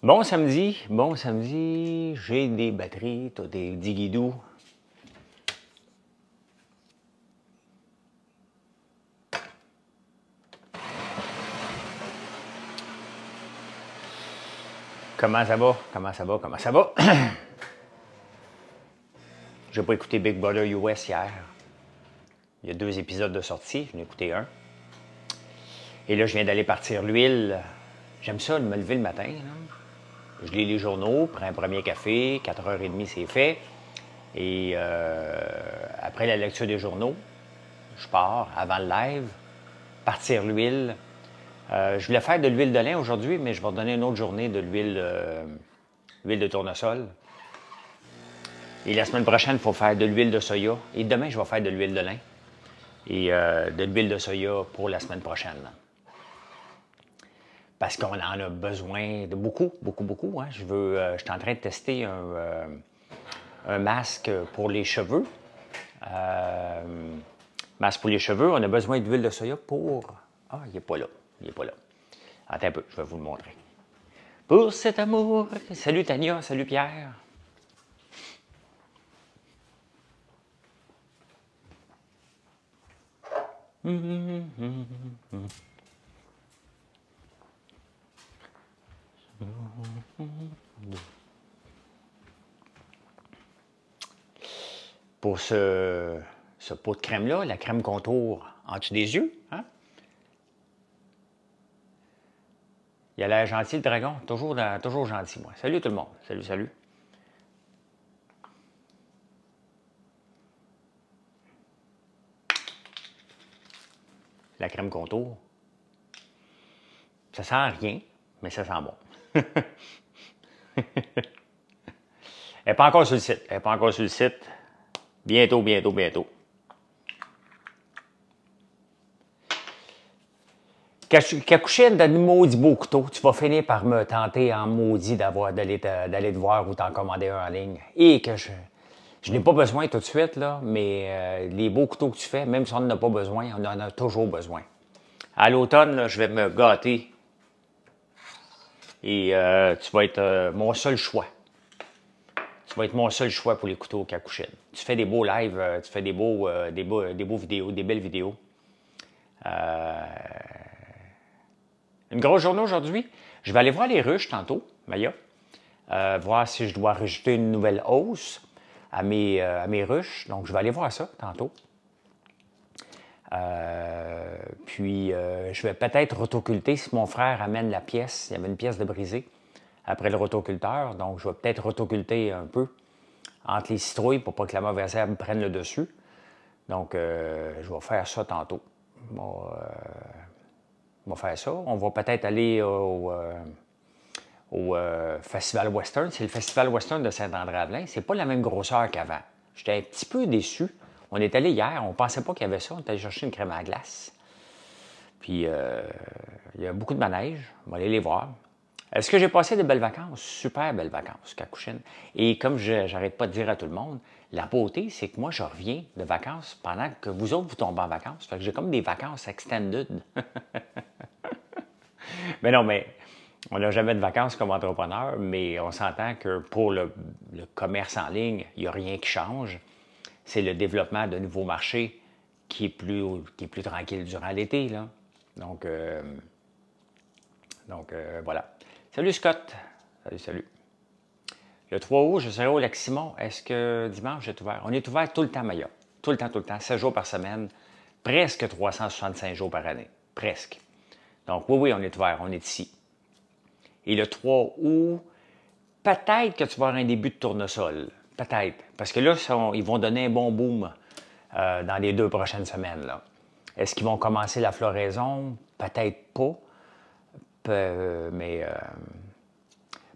Bon samedi, j'ai des batteries, t'as des diguidous. Comment ça va? Comment ça va? Comment ça va? J'ai pas écouté Big Brother US hier. Il y a 2 épisodes de sortie, j'en ai écouté un. Et là, je viens d'aller partir l'huile. J'aime ça, me lever le matin. Là. Je lis les journaux, prends un premier café, 4h30 c'est fait. Et après la lecture des journaux, je pars avant le live, partir l'huile. Je voulais faire de l'huile de lin aujourd'hui, mais je vais donner une autre journée de l'huile de tournesol. Et la semaine prochaine, il faut faire de l'huile de soya. Et demain, je vais faire de l'huile de lin. Et de l'huile de soya pour la semaine prochaine. Parce qu'on en a besoin de beaucoup. Hein. Je suis en train de tester un masque pour les cheveux. Masque pour les cheveux, on a besoin d'huile de soya pour... Ah, il n'est pas là. Attends un peu, je vais vous le montrer. Pour cet amour. Salut Tania, salut Pierre. Pour ce pot de crème-là, la crème contour en dessous des yeux, hein? Il a l'air gentil, le dragon. Toujours gentil, moi. Salut tout le monde. Salut. La crème contour. Ça sent rien, mais ça sent bon. Elle n'est pas encore sur le site. Bientôt. Cacuchine, t'as du maudit beau couteau. Tu vas finir par me tenter en maudit d'aller te voir ou t'en commander un en ligne. Et que je n'ai pas besoin tout de suite, là, mais les beaux couteaux que tu fais, même si on n'en a pas besoin, on en a toujours besoin. À l'automne, là, je vais me gâter. Et tu vas être mon seul choix. Tu vas être mon seul choix pour les couteaux Cacuchine. Tu fais des beaux lives, tu fais des beaux vidéos, des belles vidéos. Une grosse journée aujourd'hui. Je vais aller voir les ruches tantôt, Maya. Voir si je dois rajouter une nouvelle hausse à mes ruches. Donc, je vais aller voir ça tantôt. Puis, je vais peut-être rotoculter si mon frère amène la pièce. Il y avait une pièce de brisée après le rotoculteur. Donc, je vais peut-être rotoculter un peu entre les citrouilles pour pas que la mauvaise herbe prenne le dessus. Donc, je vais faire ça tantôt. On va faire ça. On va peut-être aller au Festival Western. C'est le Festival Western de Saint-André-Avelin. C'est pas la même grosseur qu'avant. J'étais un petit peu déçu. On est allé hier, on pensait pas qu'il y avait ça. On est allé chercher une crème à glace. Puis, il y a beaucoup de manèges. On va aller les voir. Est-ce que j'ai passé de belles vacances? Super belles vacances, Cacuchine. Et comme j'arrête pas de dire à tout le monde, la beauté, c'est que moi, je reviens de vacances pendant que vous autres, vous tombez en vacances. Fait que j'ai comme des vacances extended. Mais non, mais on n'a jamais de vacances comme entrepreneur, mais on s'entend que pour le commerce en ligne, il n'y a rien qui change. C'est le développement de nouveaux marchés qui est plus tranquille durant l'été, là. Donc voilà. Salut Scott. Salut. Le 3 août, je serai au Lac-Simon. Est-ce que dimanche est ouvert? On est ouvert tout le temps, Maya. Tout le temps. 7 jours par semaine. Presque 365 jours par année. Presque. Donc oui, on est ouvert. On est ici. Et le 3 août, peut-être que tu vas avoir un début de tournesol. Peut-être. Parce que là, ils vont donner un bon boom dans les 2 prochaines semaines, là. Est-ce qu'ils vont commencer la floraison? Peut-être pas.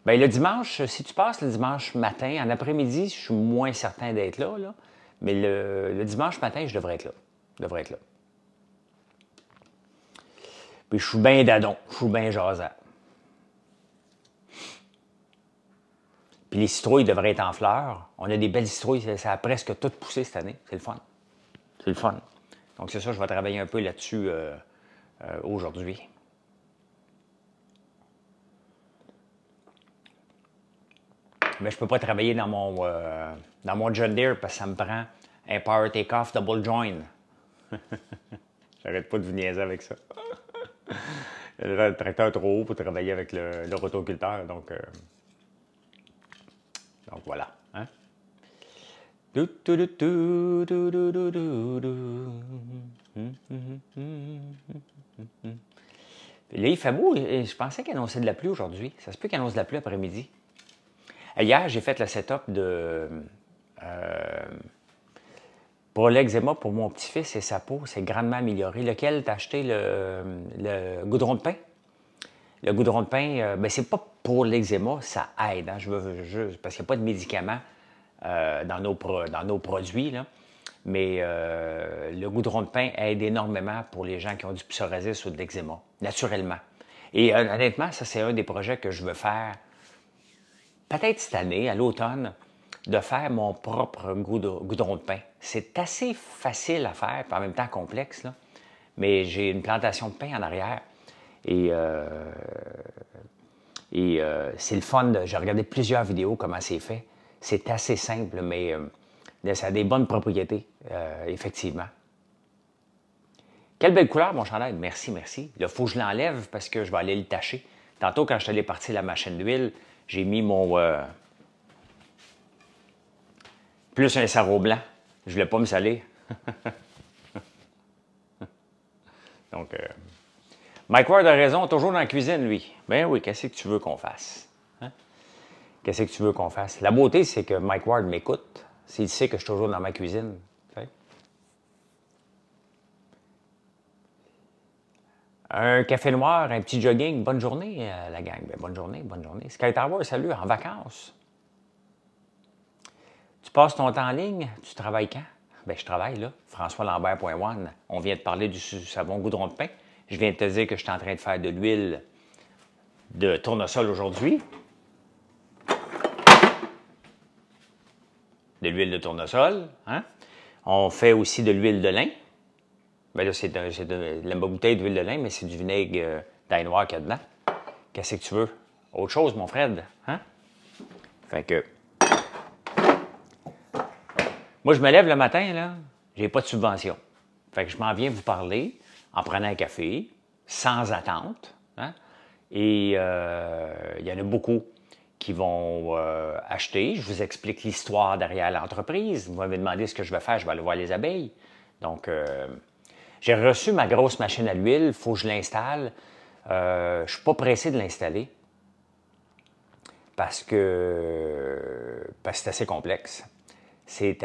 Mais le dimanche, si tu passes le dimanche matin, en après-midi, je suis moins certain d'être là, là. Mais le dimanche matin, je devrais être là. Puis je suis bien dadon, je suis bien jasant. Puis les citrouilles devraient être en fleurs. On a des belles citrouilles, ça a presque tout poussé cette année. C'est le fun. Donc c'est ça, je vais travailler un peu là-dessus aujourd'hui. Mais je ne peux pas travailler dans mon John Deere parce que ça me prend un Power Takeoff Double Join. J'arrête pas de vous niaiser avec ça. Le tracteur est trop haut pour travailler avec le rotoculteur, donc voilà. Hein? Là, il fait beau. Je pensais qu'il annonçait de la pluie aujourd'hui. Ça se peut qu'il annonce de la pluie après-midi. Hier, j'ai fait le setup pour l'eczéma pour mon petit-fils et sa peau. C'est grandement amélioré. Lequel t'as acheté le goudron de pain? Le goudron de pain, c'est pas pour l'eczéma, ça aide. Hein? Parce qu'il n'y a pas de médicaments dans nos produits. Là. Mais le goudron de pain aide énormément pour les gens qui ont du psoriasis ou de l'eczéma, naturellement. Et honnêtement, ça, c'est un des projets que je veux faire, peut-être cette année, à l'automne, de faire mon propre goudron de pain. C'est assez facile à faire, puis en même temps complexe, là. Mais j'ai une plantation de pain en arrière. Et c'est le fun. J'ai regardé plusieurs vidéos, comment c'est fait. C'est assez simple, mais ça a des bonnes propriétés, effectivement. Quelle belle couleur, mon chandail. Merci, merci. Là, il faut que je l'enlève parce que je vais aller le tacher. Tantôt, quand je suis allé partir la machine d'huile, j'ai mis mon... plus un sarrau blanc. Je ne voulais pas me saler. Donc, Mike Ward a raison, toujours dans la cuisine, lui. Ben oui, qu'est-ce que tu veux qu'on fasse? Hein? Qu'est-ce que tu veux qu'on fasse? La beauté, c'est que Mike Ward m'écoute. S'il sait que je suis toujours dans ma cuisine. Un café noir, un petit jogging. Bonne journée, la gang. Ben, bonne journée, bonne journée. Sky Tower, salut, en vacances. Tu passes ton temps en ligne? Tu travailles quand? Ben, je travaille là. FrançoisLambert.one. On vient de parler du savon goudron de pain. Je viens de te dire que je suis en train de faire de l'huile de tournesol aujourd'hui. De l'huile de tournesol. Hein? On fait aussi de l'huile de lin. Bien là, c'est la bouteille d'huile de lin, mais c'est du vinaigre d'ail noir qu'il y a dedans. Qu'est-ce que tu veux? Autre chose, mon Fred. Hein? Fait que... Moi, je me lève le matin, là, j'ai pas de subvention. Fait que je m'en viens vous parler en prenant un café, sans attente. Hein? Et il y en a beaucoup qui vont acheter. Je vous explique l'histoire derrière l'entreprise. Vous m'avez demandé ce que je vais faire, je vais aller voir les abeilles. Donc, j'ai reçu ma grosse machine à l'huile, il faut que je l'installe. Je ne suis pas pressé de l'installer parce que c'est assez complexe. Il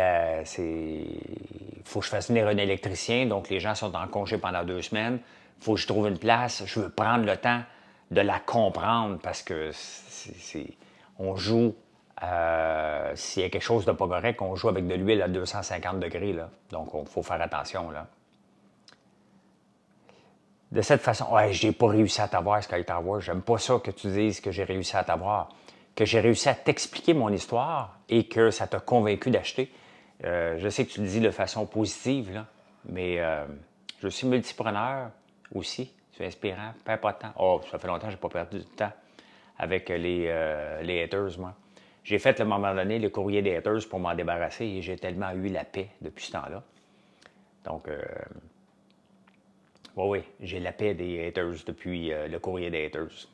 faut que je fasse venir un électricien, donc les gens sont en congé pendant 2 semaines. Il faut que je trouve une place. Je veux prendre le temps de la comprendre parce que on joue, s'il y a quelque chose de pas correct, on joue avec de l'huile à 250 degrés. Là. Donc, il faut faire attention. Là. De cette façon, ouais, j'ai pas réussi à t'avoir, Sky Tower. J'aime pas ça que tu dises que j'ai réussi à t'avoir. Que j'ai réussi à t'expliquer mon histoire et que ça t'a convaincu d'acheter. Je sais que tu le dis de façon positive, là, mais je suis multipreneur aussi. C'est inspirant. Perds pas de temps. Oh, ça fait longtemps que je n'ai pas perdu de temps avec les haters, moi. J'ai fait, à un moment donné, le courrier des haters pour m'en débarrasser et j'ai tellement eu la paix depuis ce temps-là. Donc, oui, j'ai la paix des haters depuis le courrier des haters.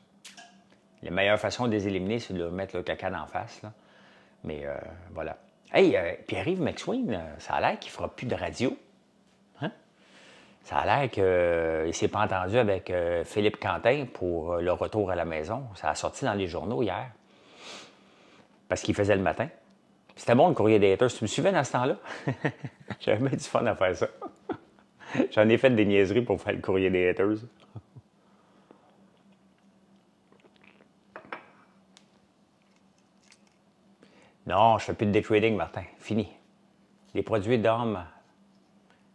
La meilleure façon de les éliminer, c'est de leur mettre le caca d'en face. Là. Mais voilà. Hey, Pierre-Yves McSween, ça a l'air qu'il ne fera plus de radio. Hein? Ça a l'air qu'il ne s'est pas entendu avec Philippe Quentin pour le retour à la maison. Ça a sorti dans les journaux hier. Parce qu'il faisait le matin. C'était bon le courrier des haters. Tu me suivais dans ce temps-là? J'avais bien du fun à faire ça. J'en ai fait des niaiseries pour faire le courrier des haters. Non, je ne fais plus de day trading, Martin. Fini. Les produits d'hommes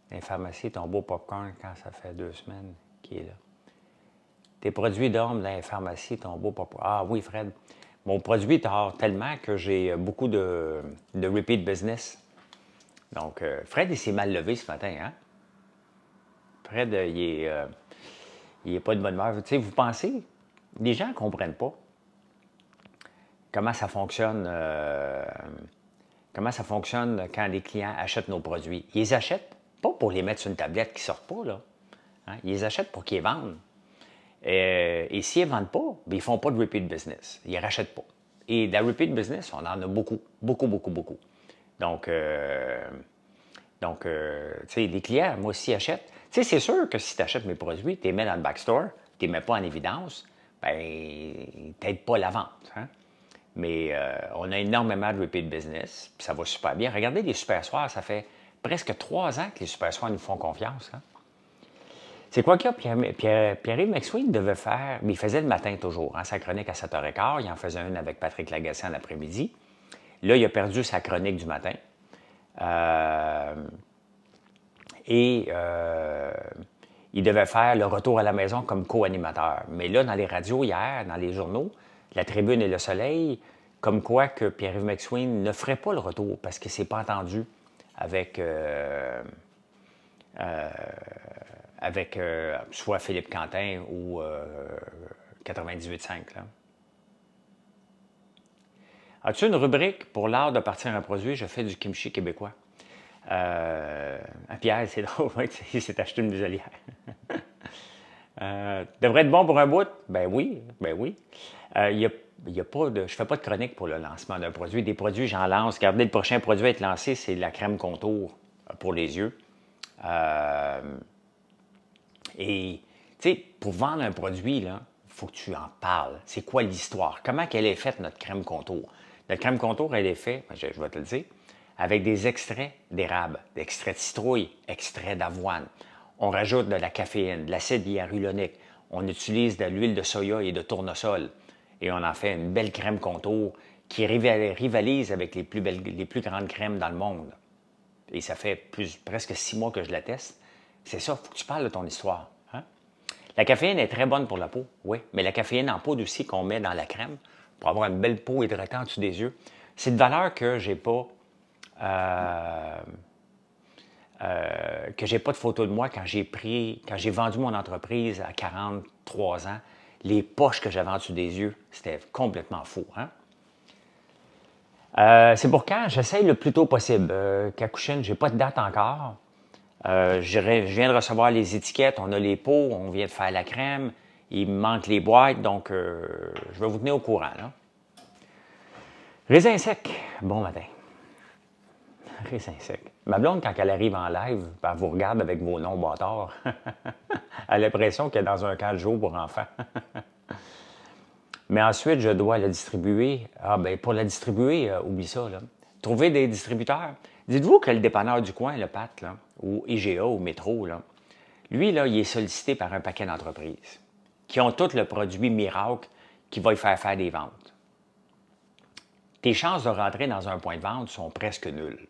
dans les pharmacies, ton beau popcorn quand ça fait 2 semaines qu'il est là. Tes produits d'hommes dans les pharmacies, ton beau popcorn. Ah oui, Fred. Mon produit tord tellement que j'ai beaucoup de repeat business. Donc, Fred, il s'est mal levé ce matin, hein? Fred, il est pas de bonne humeur. Tu sais, vous pensez, les gens ne comprennent pas. comment ça fonctionne, quand les clients achètent nos produits. Ils les achètent pas pour les mettre sur une tablette qui ne sortent pas, là. Hein? Ils les achètent pour qu'ils les vendent. Et s'ils ne vendent pas, bien, ils ne font pas de repeat business. Ils ne rachètent pas. Et de la repeat business, on en a beaucoup, beaucoup, beaucoup, beaucoup. Donc, tu sais, les clients, moi aussi, achètent. Tu sais, c'est sûr que si tu achètes mes produits, tu les mets dans le backstore, tu ne les mets pas en évidence, bien, ils t'aident pas la vente. Hein? Mais on a énormément de repeat business, puis ça va super bien. Regardez les Super Soirs, ça fait presque 3 ans que les Super Soirs nous font confiance. Hein? C'est quoi qu'il y a? Pierre-Yves McSween devait faire, mais il faisait le matin toujours, hein, sa chronique à 7h15, il en faisait une avec Patrick Lagacé en après-midi. Là, il a perdu sa chronique du matin. Il devait faire le retour à la maison comme co-animateur. Mais là, dans les radios hier, dans les journaux, La Tribune et Le Soleil, comme quoi que Pierre-Yves McSween ne ferait pas le retour parce qu'il ne s'est pas entendu avec soit Philippe Quentin ou 98.5. Là. As-tu une rubrique pour l'art de partir un produit? Je fais du kimchi québécois. Pierre, c'est drôle, il s'est acheté une muselière. Devrait être bon pour un bout? Ben oui, ben oui. Je ne fais pas de chronique pour le lancement d'un produit. Des produits, j'en lance. Regardez, le prochain produit à être lancé, c'est la crème contour pour les yeux. Et, tu sais, pour vendre un produit, il faut que tu en parles. C'est quoi l'histoire? Comment elle est faite, notre crème contour? Notre crème contour, elle est faite, je vais te le dire, avec des extraits d'érable, d'extraits de citrouille, extraits d'avoine. On rajoute de la caféine, de l'acide hyaluronique. On utilise de l'huile de soya et de tournesol. Et on en fait une belle crème contour qui rivalise avec les plus grandes crèmes dans le monde. Et ça fait presque 6 mois que je la teste. C'est ça, il faut que tu parles de ton histoire. Hein? La caféine est très bonne pour la peau, oui, mais la caféine en poudre aussi qu'on met dans la crème pour avoir une belle peau hydratée en dessous des yeux, c'est une valeur que j'ai pas de photo de moi quand j'ai vendu mon entreprise à 43 ans. Les poches que j'avais en dessous des yeux, c'était complètement fou. Hein? C'est pour quand? J'essaye le plus tôt possible. Kakushin, je n'ai pas de date encore. Je viens de recevoir les étiquettes, on a les pots, on vient de faire la crème, il me manque les boîtes, donc je vais vous tenir au courant. Là. Raisin sec, bon matin. Raisin sec. Ma blonde, quand elle arrive en live, elle vous regarde avec vos noms bâtards. Elle a l'impression qu'elle est dans un camp de jour pour enfants. Mais ensuite, je dois la distribuer. Ah, bien, pour la distribuer, oublie ça. Là. Trouver des distributeurs. Dites-vous que le dépanneur du coin, le PAT, là, ou IGA, ou Métro, là, lui, là, il est sollicité par un paquet d'entreprises qui ont tout le produit miracle qui va lui faire des ventes. Tes chances de rentrer dans un point de vente sont presque nulles.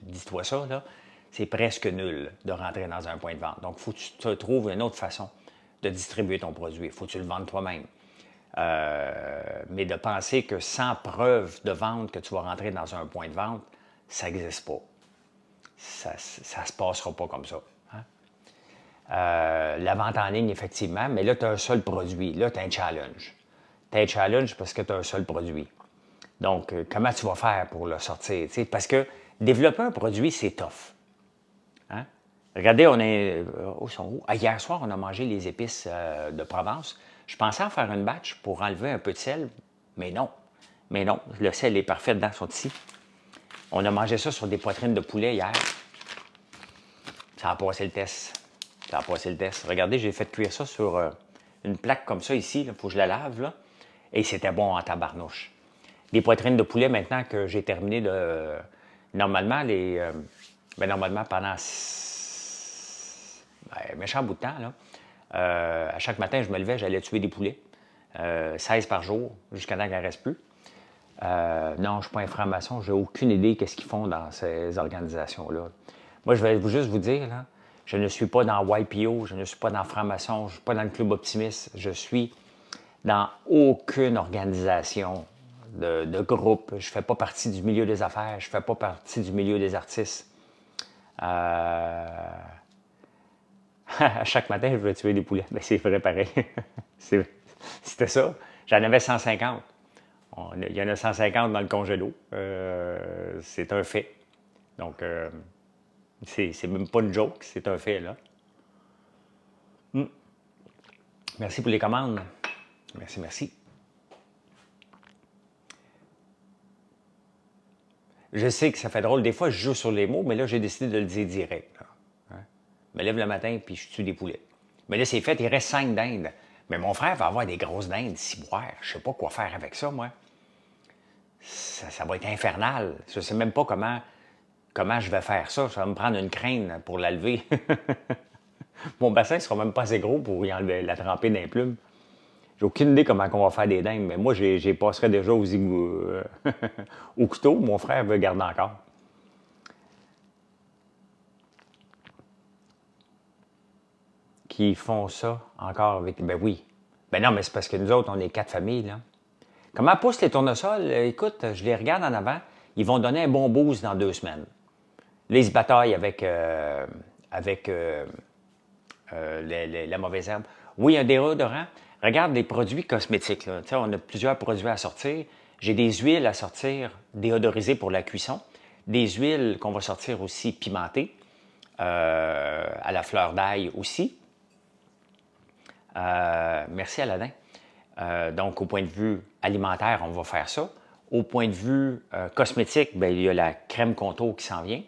Dis-toi ça, là. C'est presque nul de rentrer dans un point de vente. Donc, il faut que tu te trouves une autre façon de distribuer ton produit. Il faut que tu le vendes toi-même. Mais de penser que sans preuve de vente que tu vas rentrer dans un point de vente, ça n'existe pas. Ça ne se passera pas comme ça. Hein? La vente en ligne, effectivement, mais là, tu as un seul produit. Là, tu as un challenge. Tu as un challenge parce que tu as un seul produit. Donc, comment tu vas faire pour le sortir? T'sais? Parce que développer un produit, c'est tough. Hein? Regardez, on est... sont où? Ah, hier soir, on a mangé les épices de Provence. Je pensais en faire une batch pour enlever un peu de sel, mais non. Mais non, le sel est parfait dedans, ils sont ici. On a mangé ça sur des poitrines de poulet hier. Ça a passé le test. Ça a passé le test. Regardez, j'ai fait cuire ça sur une plaque comme ça ici. Il faut que je la lave, là. Et c'était bon en tabarnouche. Des poitrines de poulet, maintenant que j'ai terminé de... Normalement, normalement, pendant méchant bout de temps, là, à chaque matin, je me levais, j'allais tuer des poulets. 16 par jour, jusqu'à temps qu'il ne reste plus. Non, je ne suis pas un franc-maçon, j'ai aucune idée de ce qu'ils font dans ces organisations-là. Moi, je vais juste vous dire, là, je ne suis pas dans YPO, je ne suis pas dans franc-maçon, je ne suis pas dans le Club Optimiste, je suis dans aucune organisation de groupe. Je ne fais pas partie du milieu des affaires, je ne fais pas partie du milieu des artistes. À chaque matin, je vais tuer des poulets. Bien, c'est vrai pareil. C'était ça. J'en avais 150. Il y en a 150 dans le congélo. C'est un fait. Donc, c'est même pas une joke, c'est un fait, là. Merci pour les commandes. Merci, merci. Je sais que ça fait drôle. Des fois, je joue sur les mots, mais là, j'ai décidé de le dire direct. Là. Hein? Je me lève le matin, puis je tue des poulets. Mais là, c'est fait, il reste 5 dindes. Mais mon frère va avoir des grosses dindes, ciboires. Je sais pas quoi faire avec ça, moi. Ça va être infernal. Je sais même pas comment je vais faire ça. Ça va me prendre une crâne pour la lever. Mon bassin ne sera même pas assez gros pour y enlever, la tremper dans les plumes. J'ai aucune idée comment on va faire des dindes, mais moi, j'ai passerai déjà aux au couteau. Mon frère veut garder encore. Qui font ça encore avec... Ben oui. Ben non, mais c'est parce que nous autres, on est 4 familles, là. Comment poussent les tournesols? Écoute, je les regarde en avant. Ils vont donner un bon boost dans 2 semaines. Là, ils se bataillent avec la mauvaise herbe. Oui, un déodorant. Regarde les produits cosmétiques. Là. On a plusieurs produits à sortir. J'ai des huiles à sortir déodorisées pour la cuisson. Des huiles qu'on va sortir aussi pimentées. À la fleur d'ail aussi. Merci Aladin. Donc, au point de vue alimentaire, on va faire ça. Au point de vue cosmétique, bien, il y a la crème contour qui s'en vient.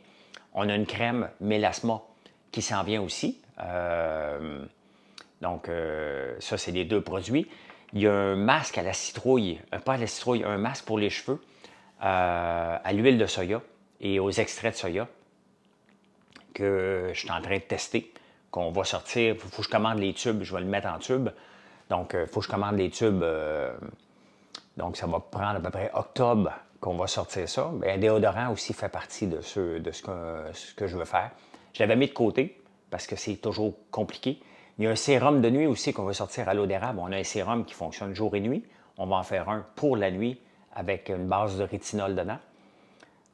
On a une crème mélasma qui s'en vient aussi. Donc, ça, c'est les 2 produits. Il y a un masque à la citrouille, pas à la citrouille, un masque pour les cheveux à l'huile de soya et aux extraits de soya que je suis en train de tester, qu'on va sortir. Il faut que je commande les tubes, je vais le mettre en tube. Donc, il faut que je commande les tubes. Donc, ça va prendre à peu près octobre qu'on va sortir ça. Bien, un déodorant aussi fait partie de ce que je veux faire. Je l'avais mis de côté parce que c'est toujours compliqué. Il y a un sérum de nuit aussi qu'on va sortir à l'eau d'érable. On a un sérum qui fonctionne jour et nuit. On va en faire un pour la nuit avec une base de rétinol dedans.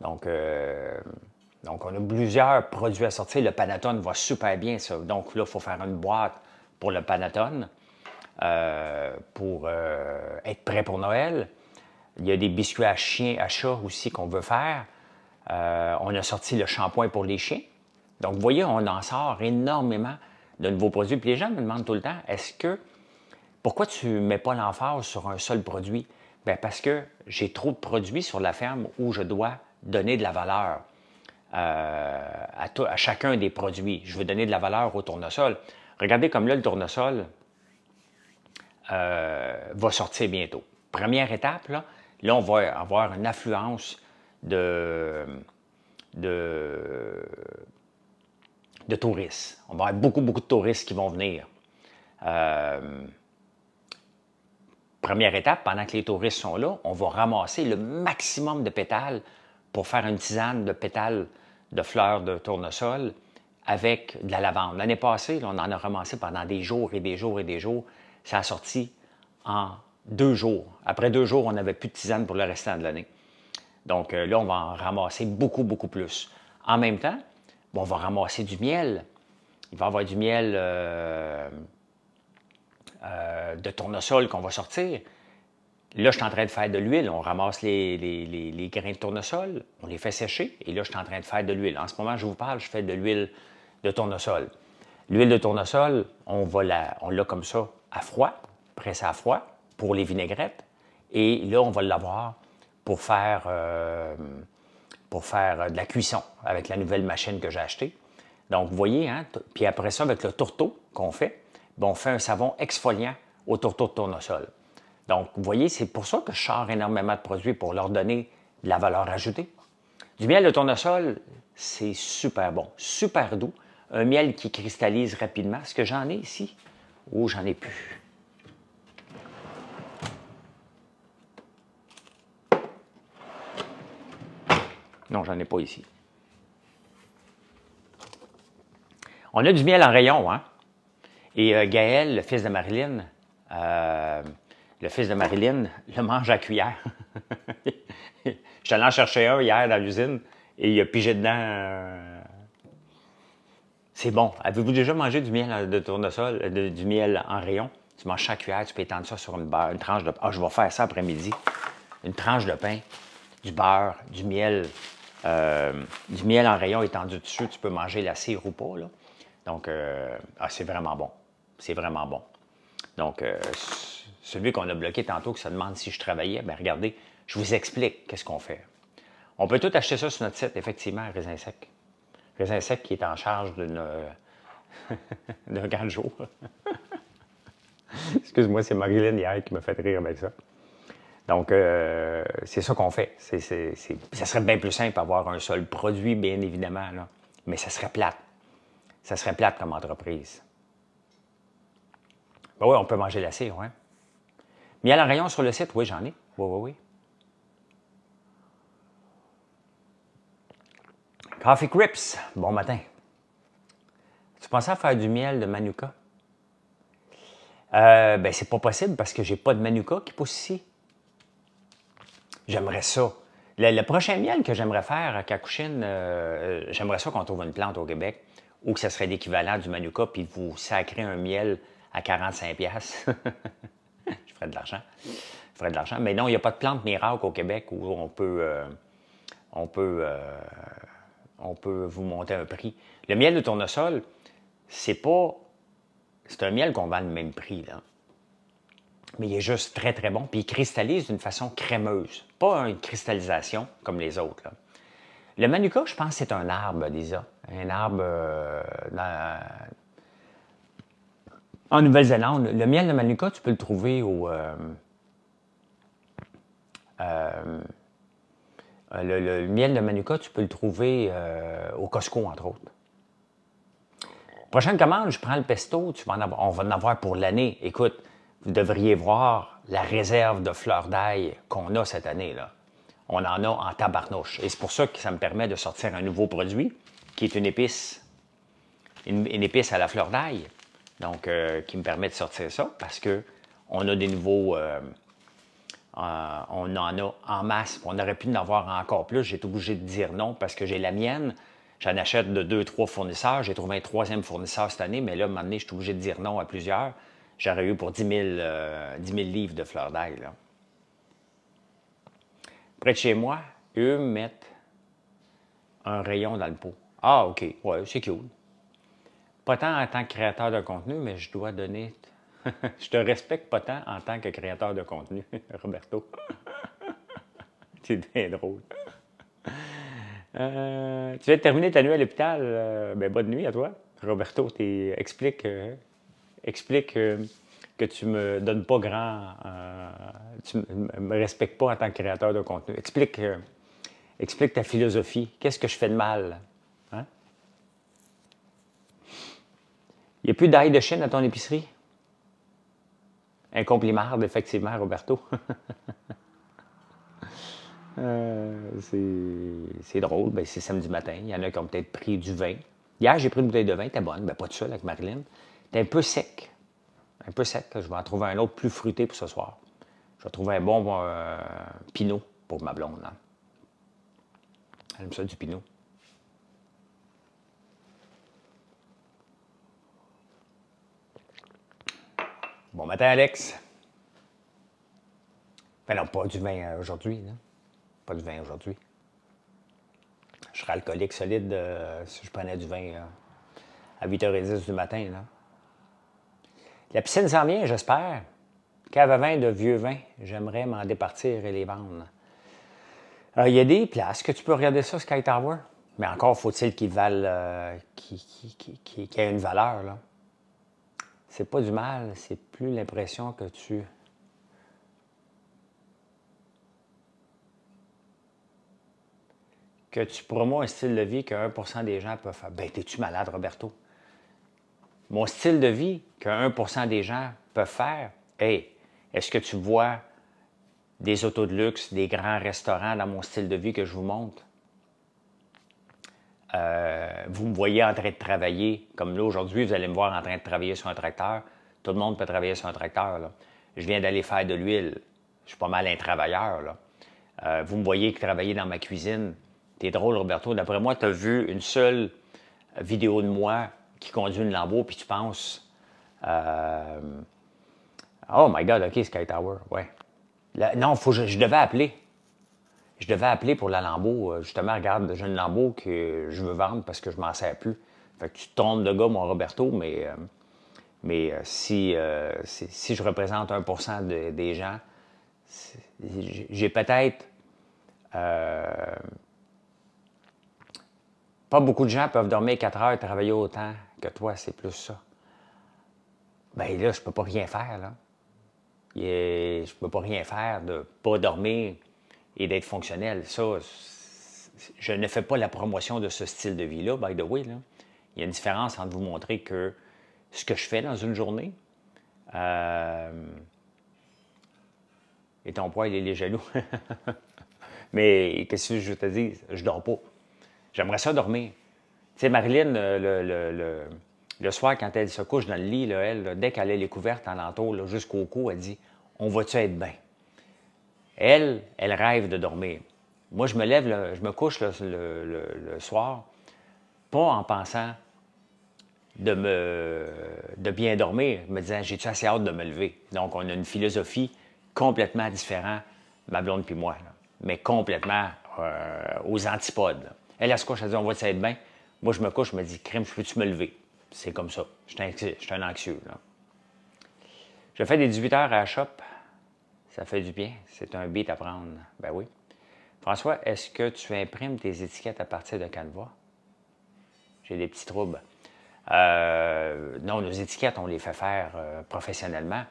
Donc, on a plusieurs produits à sortir. Le Panaton va super bien, ça. Donc là, il faut faire une boîte pour le Panaton pour être prêt pour Noël. Il y a des biscuits à chien, à chat aussi qu'on veut faire. On a sorti le shampoing pour les chiens. Donc, vous voyez, on en sort énormément de nouveaux produits. Puis les gens me demandent tout le temps, pourquoi tu ne mets pas l'emphase sur un seul produit? Bien, parce que j'ai trop de produits sur la ferme où je dois donner de la valeur à chacun des produits. Je veux donner de la valeur au tournesol. Regardez comme là, le tournesol va sortir bientôt. Première étape, là, on va avoir une affluence de touristes. On va avoir beaucoup, beaucoup de touristes qui vont venir. Première étape, pendant que les touristes sont là, on va ramasser le maximum de pétales pour faire une tisane de pétales de fleurs de tournesol avec de la lavande. L'année passée, là, on en a ramassé pendant des jours et des jours et des jours. Ça a sorti en 2 jours. Après 2 jours, on n'avait plus de tisane pour le restant de l'année. Donc là, on va en ramasser beaucoup, beaucoup plus. En même temps, on va ramasser du miel. Il va y avoir du miel de tournesol qu'on va sortir. Là, je suis en train de faire de l'huile. On ramasse les grains de tournesol, on les fait sécher, et là, je suis en train de faire de l'huile. En ce moment, je vous parle, je fais de l'huile de tournesol. L'huile de tournesol, on l'a comme ça à froid, pressé à froid, pour les vinaigrettes. Et là, on va l'avoir pour faire de la cuisson avec la nouvelle machine que j'ai achetée. Donc, vous voyez, hein? Puis après ça, avec le tourteau qu'on fait, on fait un savon exfoliant au tourteau de tournesol. Donc, vous voyez, c'est pour ça que je sors énormément de produits pour leur donner de la valeur ajoutée. Du miel de tournesol, c'est super bon, super doux. Un miel qui cristallise rapidement. Est-ce que j'en ai ici? Oh, j'en ai plus. Non, j'en ai pas ici. On a du miel en rayon, hein? Et Gaël, le fils de Marilyn, le mange à cuillère. Je suis allé en chercher un hier dans l'usine et il a pigé dedans. C'est bon. Avez-vous déjà mangé du miel de tournesol, du miel en rayon? Tu manges ça à cuillère, tu peux étendre ça sur une tranche de... Ah, je vais faire ça après-midi. une tranche de pain, du beurre, du miel en rayon étendu dessus. Tu peux manger la cire ou pas, là. Donc, c'est vraiment bon. C'est vraiment bon. Donc, celui qu'on a bloqué tantôt, qui se demande si je travaillais, bien regardez, je vous explique qu'est-ce qu'on fait. On peut tout acheter ça sur notre site, effectivement, Raisin Sec. Raisin Sec qui est en charge d'un grand jour. Excuse-moi, c'est Marilyn hier qui m'a fait rire avec ça. Donc, c'est ça qu'on fait. Ça serait bien plus simple d'avoir un seul produit, bien évidemment, là. Mais ça serait plate. Ça serait plate comme entreprise. Ben oui, on peut manger la cire, oui. Miel en rayon sur le site, oui, j'en ai. Oui, oui, oui. Coffee Crips, bon matin. Tu pensais à faire du miel de Manuka? Ben, c'est pas possible parce que j'ai pas de Manuka qui pousse ici. J'aimerais ça. Le prochain miel que j'aimerais faire à Capuchine, j'aimerais ça qu'on trouve une plante au Québec ou que ça serait l'équivalent du Manuka puis vous sacrez un miel à 45$. Je ferais de l'argent. Je ferais de l'argent. Mais non, il n'y a pas de plante miracle au Québec où on peut vous monter un prix. Le miel de tournesol, c'est un miel qu'on vend le même prix, là. Mais il est juste très, très bon. Puis il cristallise d'une façon crémeuse. Pas une cristallisation comme les autres, là. Le Manuka, je pense que c'est un arbre, Lisa. Un arbre en Nouvelle-Zélande. Le miel de Manuka, tu peux le trouver le miel de Manuka, tu peux le trouver au Costco, entre autres. Prochaine commande, je prends le pesto. On va en avoir pour l'année. Écoute, vous devriez voir la réserve de fleurs d'ail qu'on a cette année, là. On en a en tabarnouche. Et c'est pour ça que ça me permet de sortir un nouveau produit, qui est une épice. Une épice à la fleur d'ail. Donc, qui me permet de sortir ça, parce qu'on a des nouveaux... on en a en masse. On aurait pu en avoir encore plus. J'ai été obligé de dire non, parce que j'ai la mienne. J'en achète de 2-3 fournisseurs. J'ai trouvé un troisième fournisseur cette année, mais là, à un moment donné, je suis obligé de dire non à plusieurs. J'aurais eu pour 10 000 livres de fleurs d'ail, là. Près de chez moi, eux mettent un rayon dans le pot. Ah, OK. Ouais, c'est cool. Pas tant en tant que créateur de contenu, mais je dois donner... Je te respecte pas tant en tant que créateur de contenu, Roberto. C'est bien drôle. Tu viens de terminer ta nuit à l'hôpital. Ben, bonne nuit à toi. Roberto, explique que tu me donnes pas grand... tu me respectes pas en tant que créateur de contenu. Explique ta philosophie. Qu'est-ce que je fais de mal? Hein? Il n'y a plus d'ail de Chine à ton épicerie? Un complimarde, effectivement, Roberto. C'est drôle. Ben, c'est samedi matin. Il y en a qui ont peut-être pris du vin. Hier, j'ai pris une bouteille de vin. T'es bonne. Ben, pas de seul avec Marilyn. T'es un peu sec. Un peu sec. Je vais en trouver un autre plus fruité pour ce soir. Je vais trouver un bon pinot pour ma blonde. Hein. Elle aime ça, du pinot. Bon matin, Alex. Ben non, pas du vin aujourd'hui. Là. Pas du vin aujourd'hui. Je serais alcoolique solide si je prenais du vin à 8h10 du matin. Là. La piscine s'en vient, j'espère. Cave à vin de vieux vin. J'aimerais m'en départir et les vendre. Il y a des places que tu peux regarder ça, Sky Tower. Mais encore faut-il qu'ils valent, qu'il y ait une valeur. Là. C'est pas du mal, c'est plus l'impression que tu... Que tu promos un style de vie que 1% des gens peuvent faire. Ben, t'es-tu malade, Roberto? Mon style de vie que 1% des gens peuvent faire, hey, est-ce que tu vois des autos de luxe, des grands restaurants dans mon style de vie que je vous montre? Vous me voyez en train de travailler, comme là aujourd'hui, vous allez me voir en train de travailler sur un tracteur. Tout le monde peut travailler sur un tracteur. Là. Je viens d'aller faire de l'huile. Je suis pas mal un travailleur. Là. Vous me voyez travailler dans ma cuisine. T'es drôle, Roberto. D'après moi, tu as vu une seule vidéo de moi qui conduit une Lambo, puis tu penses... Oh my God, OK, Sky Tower, ouais. Non, je devais appeler. Je devais appeler pour la Lambeau. Justement, regarde, j'ai une Lambeau que je veux vendre parce que je m'en sers plus. Fait que tu te trompes de gars, mon Roberto, mais si je représente 1% des gens, j'ai peut-être... pas beaucoup de gens peuvent dormir 4 heures et travailler autant que toi, c'est plus ça. Bien là, je peux pas rien faire, là. Je peux pas rien faire de pas dormir et d'être fonctionnel. Ça, je ne fais pas la promotion de ce style de vie-là, by the way, là. Il y a une différence entre vous montrer que ce que je fais dans une journée, et ton poids, il est les genoux. Mais qu'est-ce que je te dis? Je dors pas. J'aimerais ça dormir. Tu sais, Marilyn, le soir, quand elle se couche dans le lit, là, elle, là, dès qu'elle a les couvertes alentour jusqu'au cou, elle dit « On va-tu être bien? » Elle rêve de dormir. Moi, je me lève, là, je me couche là, le soir, pas en pensant de bien dormir, me disant « J'ai-tu assez hâte de me lever? » Donc, on a une philosophie complètement différente, ma blonde puis moi, là, mais complètement aux antipodes. Là. Elle se couche, elle dit « On va-tu être bien? » Moi, je me couche, je me dis « Crime, je peux-tu me lever? » C'est comme ça. Je suis un anxieux. Là. Je fais des 18 heures à la shop. Ça fait du bien. C'est un beat à prendre. Ben oui. François, est-ce que tu imprimes tes étiquettes à partir de Canva? J'ai des petits troubles. Non, nos étiquettes, on les fait faire professionnellement.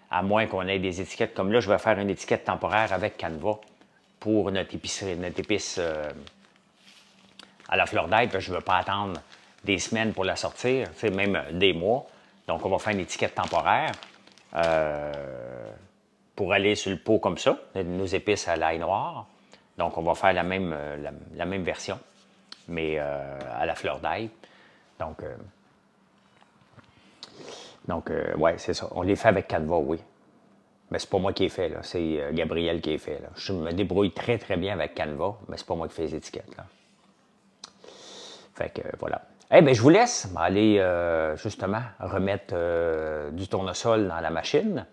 À moins qu'on ait des étiquettes comme là, je vais faire une étiquette temporaire avec Canva pour notre épicerie, notre épice à la fleur d'ail. Je ne veux pas attendre des semaines pour la sortir, même des mois. Donc, on va faire une étiquette temporaire pour aller sur le pot comme ça, nos épices à l'ail noir. Donc, on va faire la même version, mais à la fleur d'ail. Donc, ouais, c'est ça. On les fait avec Canva, oui. Mais c'est pas moi qui ai fait, là. C'est Gabriel qui est fait, là. Je me débrouille très, très bien avec Canva, mais c'est pas moi qui fais les étiquettes, là. Fait que, voilà. Eh bien, je vous laisse aller, justement, remettre du tournesol dans la machine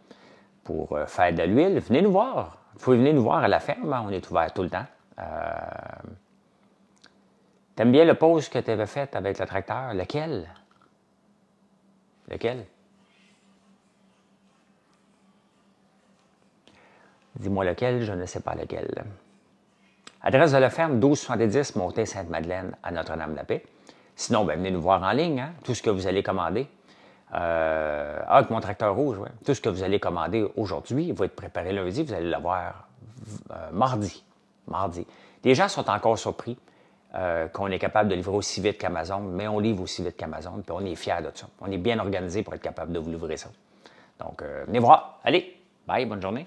pour faire de l'huile. Venez nous voir. Vous pouvez venir nous voir à la ferme. Hein? On est ouvert tout le temps. T'aimes bien le pause que tu avais fait avec le tracteur? Lequel? Lequel? Dis-moi lequel, je ne sais pas lequel. Adresse de la ferme, 1270 Montée Sainte-Madeleine à Notre-Dame-de-la-Paix. Sinon, ben, venez nous voir en ligne, hein? Tout ce que vous allez commander. Avec mon tracteur rouge, ouais. Tout ce que vous allez commander aujourd'hui, il va être préparé lundi, vous allez l'avoir mardi. Les gens sont encore surpris qu'on est capable de livrer aussi vite qu'Amazon, mais on livre aussi vite qu'Amazon, puis on est fiers de ça. On est bien organisé pour être capable de vous livrer ça. Donc, venez voir. Allez, bye, bonne journée.